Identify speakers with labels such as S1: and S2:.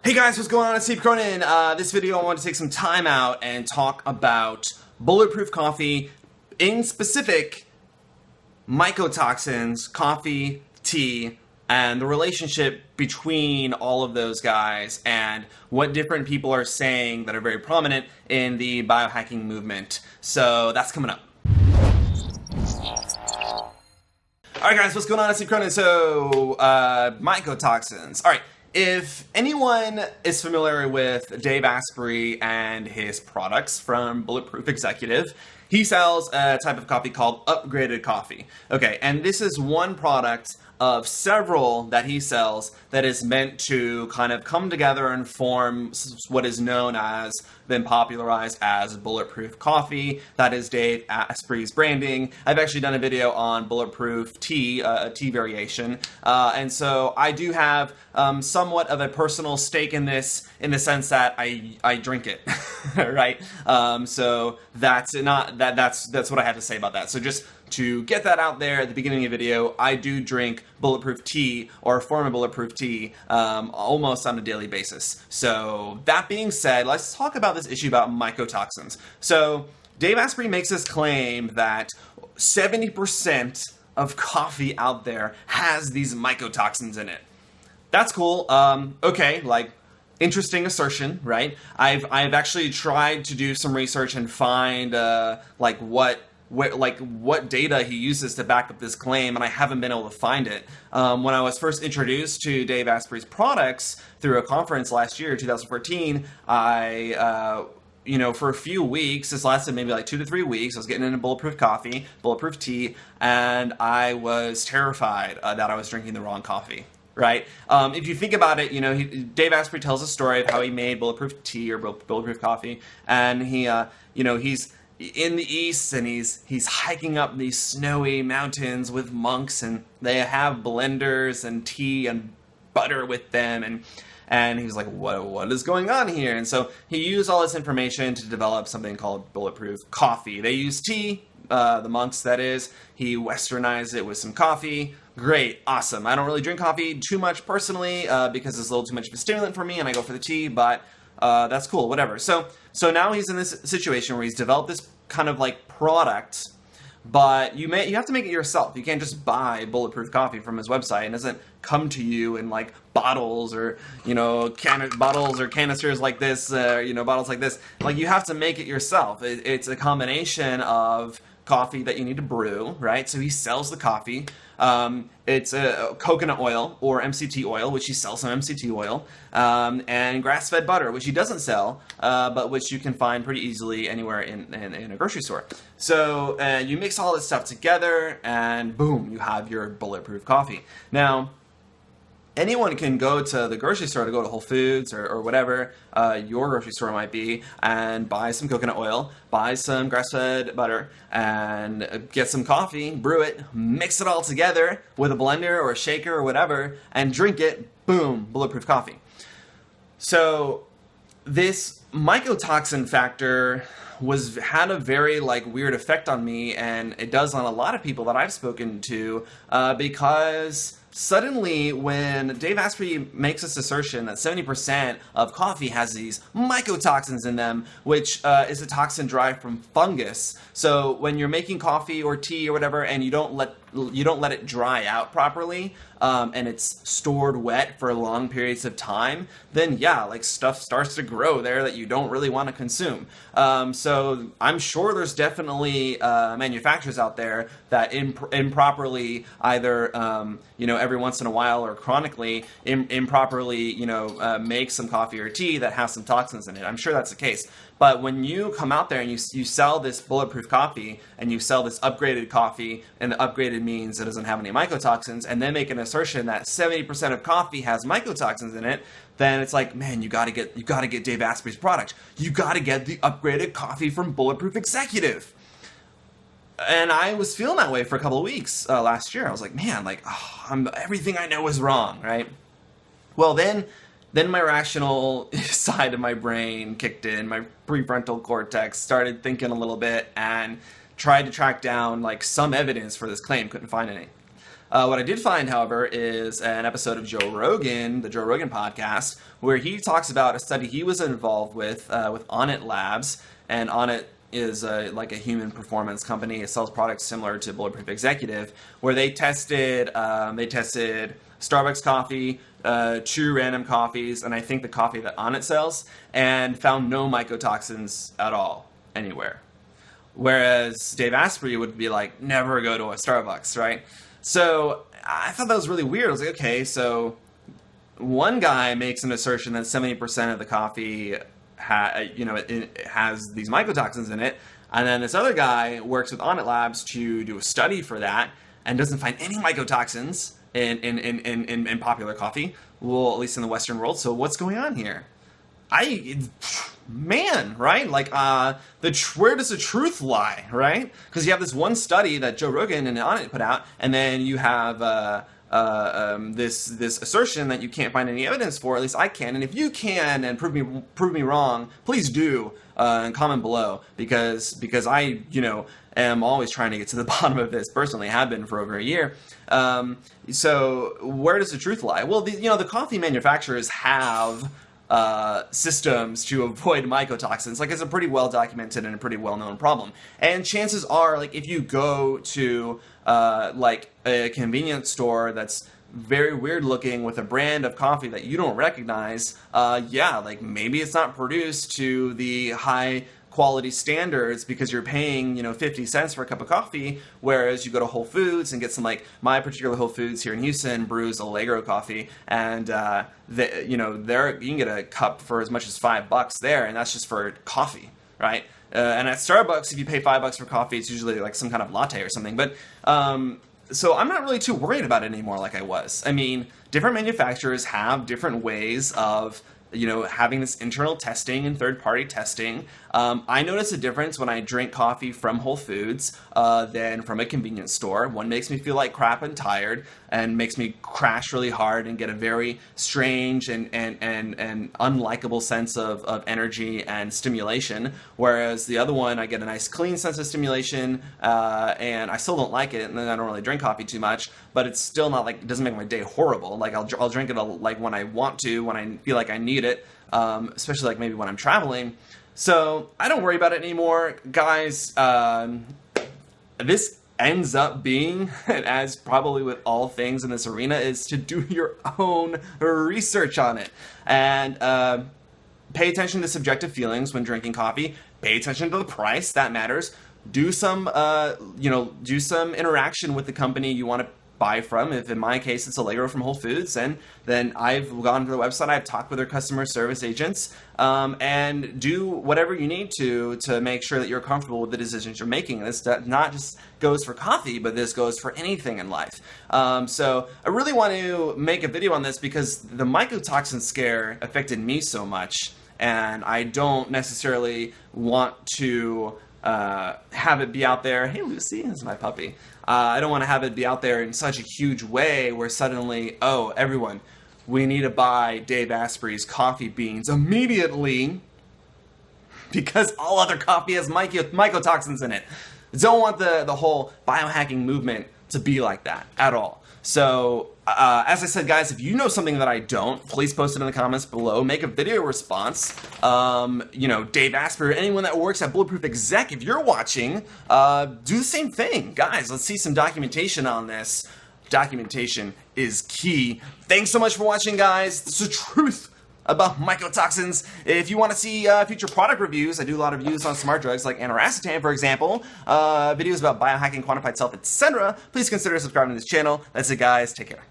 S1: Hey guys, what's going on? It's Cronin. This video I want to take some time out and talk about Bulletproof Coffee, in specific, mycotoxins, coffee, tea, and the relationship between all of those guys and what different people are saying that are very prominent in the biohacking movement. So that's coming up. Alright guys, what's going on? It's Cronin. So, mycotoxins. Alright. If anyone is familiar with Dave Asprey and his products from Bulletproof Executive, he sells a type of coffee called upgraded coffee. Okay, and this is one product of several that he sells that is meant to kind of come together and form what is known as, been popularized as Bulletproof Coffee. That is Dave Asprey's branding. I've actually done a video on Bulletproof tea, a tea variation, and so I do have somewhat of a personal stake in this, in the sense that I drink it, right? So that's what I have to say about that. So just to get that out there at the beginning of the video, I do drink Bulletproof tea, or a form of Bulletproof tea, almost on a daily basis. So that being said, let's talk about this issue about mycotoxins. So Dave Asprey makes this claim that 70% of coffee out there has these mycotoxins in it. That's cool. Okay, like, interesting assertion, right? I've actually tried to do some research and find what data he uses to back up this claim, and I haven't been able to find it. When I was first introduced to Dave Asprey's products through a conference last year, 2014, for a few weeks, this lasted maybe like 2 to 3 weeks, I was getting into Bulletproof Coffee, Bulletproof Tea, and I was terrified that I was drinking the wrong coffee. Right? If you think about it, Dave Asprey tells a story of how he made Bulletproof Tea or Bulletproof Coffee, and he's in the East, and he's hiking up these snowy mountains with monks, and they have blenders and tea and butter with them, and he's like, what is going on here? And so he used all this information to develop something called Bulletproof Coffee. They use tea, the monks that is. He westernized it with some coffee. Great, awesome. I don't really drink coffee too much personally because it's a little too much of a stimulant for me, and I go for the tea, but that's cool, whatever. So now he's in this situation where he's developed this kind of like product, but you have to make it yourself. You can't just buy Bulletproof Coffee from his website. It doesn't come to you in like bottles or bottles or canisters like this, bottles like this. Like, you have to make it yourself. It's a combination of coffee that you need to brew, right? So he sells the coffee. It's coconut oil or MCT oil, which he sells some MCT oil, and grass-fed butter, which he doesn't sell, but which you can find pretty easily anywhere in a grocery store. So you mix all this stuff together, and boom, you have your Bulletproof Coffee. Now, anyone can go to the grocery store, to go to Whole Foods or whatever your grocery store might be, and buy some coconut oil, buy some grass-fed butter, and get some coffee, brew it, mix it all together with a blender or a shaker or whatever, and drink it. Boom, Bulletproof Coffee. So this mycotoxin factor had a very weird effect on me, and it does on a lot of people that I've spoken to, because suddenly, when Dave Asprey makes this assertion that 70% of coffee has these mycotoxins in them, which is a toxin derived from fungus. So when you're making coffee or tea or whatever, and you don't let it dry out properly, and it's stored wet for long periods of time, then yeah, stuff starts to grow there that you don't really want to consume. So I'm sure there's definitely manufacturers out there that improperly, either every once in a while or chronically improperly make some coffee or tea that has some toxins in it. I'm sure that's the case. But when you come out there and you sell this Bulletproof Coffee, and you sell this upgraded coffee, and the upgraded means it doesn't have any mycotoxins, and then make an assertion that 70% of coffee has mycotoxins in it, then it's like, man, you gotta get Dave Asprey's product. You gotta get the upgraded coffee from Bulletproof Executive. And I was feeling that way for a couple of weeks last year. I was like, man, everything I know is wrong, right? Well, then my rational side of my brain kicked in. My prefrontal cortex started thinking a little bit and tried to track down some evidence for this claim. Couldn't find any. What I did find, however, is an episode of Joe Rogan, the Joe Rogan podcast, where he talks about a study he was involved with Onnit Labs, and Onnit is like a human performance company. It sells products similar to Bulletproof Executive, where they tested Starbucks coffee, 2 random coffees, and I think the coffee that Onnit sells, and found no mycotoxins at all anywhere. Whereas Dave Asprey would be like, never go to a Starbucks, right? So I thought that was really weird. I was like, okay, so one guy makes an assertion that 70% of the coffee it has these mycotoxins in it, and then this other guy works with Onnit Labs to do a study for that and doesn't find any mycotoxins in popular coffee, well, at least in the Western world. So what's going on here? Right? Like, where does the truth lie, right? Because you have this one study that Joe Rogan and Onnit put out, and then you have this assertion that you can't find any evidence for. At least I can, and if you can and prove me wrong, please do and comment below, because I am always trying to get to the bottom of this personally. Have been for over a year. So where does the truth lie? Well, the coffee manufacturers have systems to avoid mycotoxins. Like, it's a pretty well documented and a pretty well known problem. And chances are, like, if you go to like a convenience store that's very weird looking with a brand of coffee that you don't recognize, like maybe it's not produced to the high quality standards because you're paying 50 cents for a cup of coffee, whereas you go to Whole Foods and get some, like my particular Whole Foods here in Houston brews Allegro coffee, and there you can get a cup for as much as $5 there, and that's just for coffee, right? And at Starbucks, if you pay $5 for coffee, it's usually like some kind of latte or something. But so I'm not really too worried about it anymore like I was. I mean, different manufacturers have different ways of having this internal testing and third-party testing. I notice a difference when I drink coffee from Whole Foods than from a convenience store. One makes me feel like crap and tired, and makes me crash really hard and get a very strange and unlikable sense of energy and stimulation. Whereas the other one, I get a nice clean sense of stimulation, and I still don't like it, and then I don't really drink coffee too much, but it's still not like, it doesn't make my day horrible. Like, I'll drink it like when I want to, when I feel like I need it, especially like maybe when I'm traveling. So I don't worry about it anymore, guys. This ends up being, as probably with all things in this arena, is to do your own research on it, and pay attention to subjective feelings when drinking coffee. Pay attention to the price, that matters. Do some interaction with the company you want to buy from. If in my case it's Allegro from Whole Foods, and then I've gone to the website, I've talked with their customer service agents, and do whatever you need to make sure that you're comfortable with the decisions you're making. This not just goes for coffee, but this goes for anything in life. So I really want to make a video on this because the mycotoxin scare affected me so much, and I don't necessarily want to have it be out there. Hey, Lucy, this is my puppy. I don't want to have it be out there in such a huge way where suddenly, oh, everyone, we need to buy Dave Asprey's coffee beans immediately because all other coffee has mycotoxins in it. Don't want the whole biohacking movement to be like that at all. So, as I said, guys, if you know something that I don't, please post it in the comments below. Make a video response. Dave Asprey, anyone that works at Bulletproof Exec, if you're watching, do the same thing. Guys, let's see some documentation on this. Documentation is key. Thanks so much for watching, guys. This is the truth about mycotoxins. If you want to see future product reviews, I do a lot of reviews on smart drugs like aniracetam, for example, videos about biohacking, quantified self, etc. Please consider subscribing to this channel. That's it, guys. Take care.